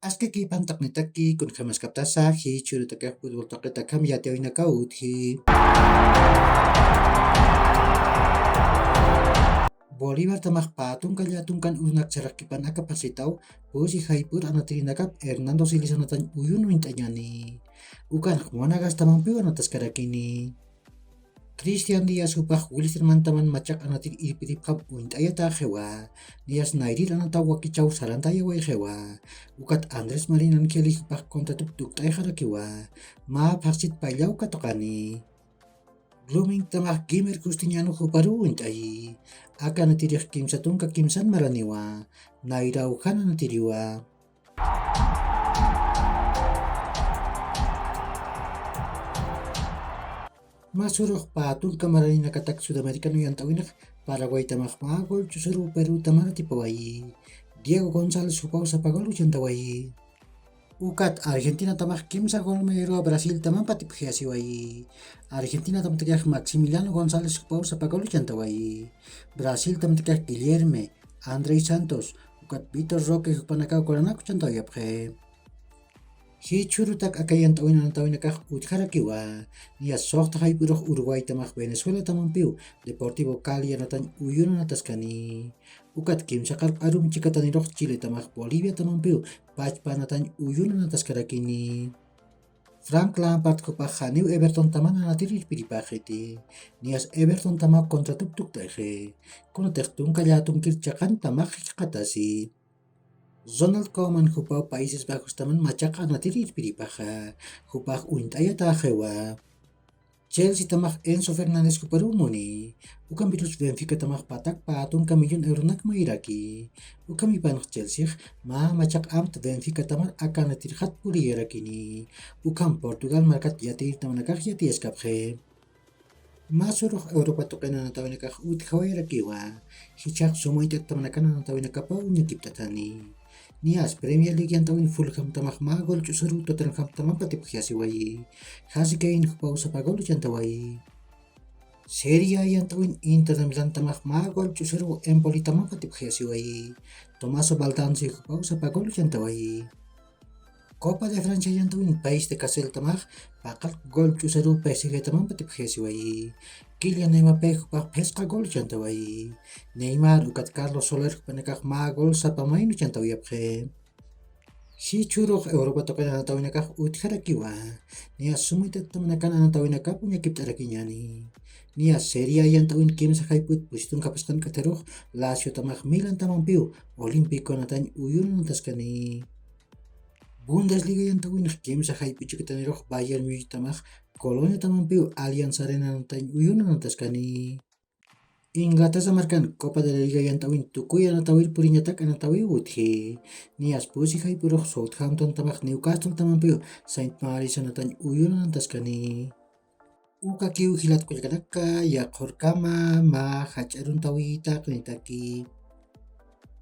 Aske ki pantak nitaki kun khamas kapta sahi churu taka futbol taka takam yate oina ka uthi. Bolívar tamak patung kalyatungkan unak charakipan aka pasitaw pusi haipur anatiri nakap Hernando Silis anatan uyun wintanyani. Ukan monagas tamang piu anatas karakini. Christian Diaz upah Wilstermann taman macak anatir iripirip kap uintaya ta hewa. Diaz nairit anata wakichaw sarantaya way hewa. Ukat Andres Marinan keli upah konta tuk tay harakiwa. Ma paksit pailaw katokani. Blooming tamah gimer Kustiniano huparu uintayi. Aka natirih kimsatun ka kimsan maraniwa. Nairaw kana natiriwa. Masuruh patung kamarani nakatak Sudamericano yang tawinak Paraguay tamah magol chusuru Peru tamana tipawayi. Diego González hupau sapagol uchantawayi. Ukat Argentina tamah kimsa gol meiro Brasil tamang patiphiasiwayi. Argentina tam tekah Maximiliano González hupau sapagol uchantawayi. Brasil tam tekah Guilherme, Andrei Santos, ukat Vitor Roque hupanakaw koranak uchantawayaphe. Hi churutak akayan tawinakah utharakiwa. Nia sohta haipuroh Uruguay tamah Venezuela tamang piu Deportivo Cali anatan uyun ataskani. Ukat kim sakal arum cikataniroh Chile tamah Bolivia tamang piu panatan uyun ataskarakini. Frank Lampard kupah haniu Everton taman anatiri piripahiti. Nias Everton tamak kontra tuk tehe. Kono tehtung kalyatung kircakan tamak hikatasi. Ronald Koeman hupau Países Bajos taman macak anatiri piripaha. Hupah uintaya tahewa. Chelsea tamak Enzo Fernandez huparu moni. Ukam birus Benfica tamak patak patung kamilyon euro nak mairaki. Ukam ipanok Chelsea macak amt Benfica taman akan natirhat puri erakini. Ukam Portugal markat yati tamanakah yati eskaphe. Masuruh Europa tokena natawinakah utkhawairakiwa. Hichak sumoitek tamanakan natawinakapa unyakiptatani. Nias Premier League yang tawin Fulham tamak magol chusuru Tottenham tamang patiphiasiwayi. Hasikain hupau sapagol chantawayi. Serie A yang tawin Inter Milan tamak magol chusuru Empoli tamang patiphiasiwayi. Tomaso Baldanzi hupau sapagol chantawayi. Copa de Francia yang tawin País de Casel tamak pakal gol chusuru PSG tamang patiphiasiwayi. Kylian Mbappé hupah peska gol chantawayi. Neymar ukat Carlos Soler hupanakah magol sa pamain chantawiyaphe. Si churuh Europa tokena anatawinakah utharakiwa. Nia sumitet tamanakan anatawinakah punya kiptarakinyani. Nia Serie A yang tawin kim sa haiput pusitun kapaskan kateruh Lazio tamah Milan tamang piu Olimpico natan uyun nataskani. Bundesliga yang tawin kim sa haiput chikataniroh Bayern Munich tamah Colonia tamang piu Allianz Arena natan uyun nataskani. Inglaterra markan Copa de la Liga yang tawin tukuy anatawir purinyatak anatawi uthi. Nias pusi haipuroh Southampton tamah Newcastle tamang piu Saint Mary's anatan uyun nataskani. Uka kiu hilat kulkanaka ya khorkama ma hacharun tawi tak nitaki.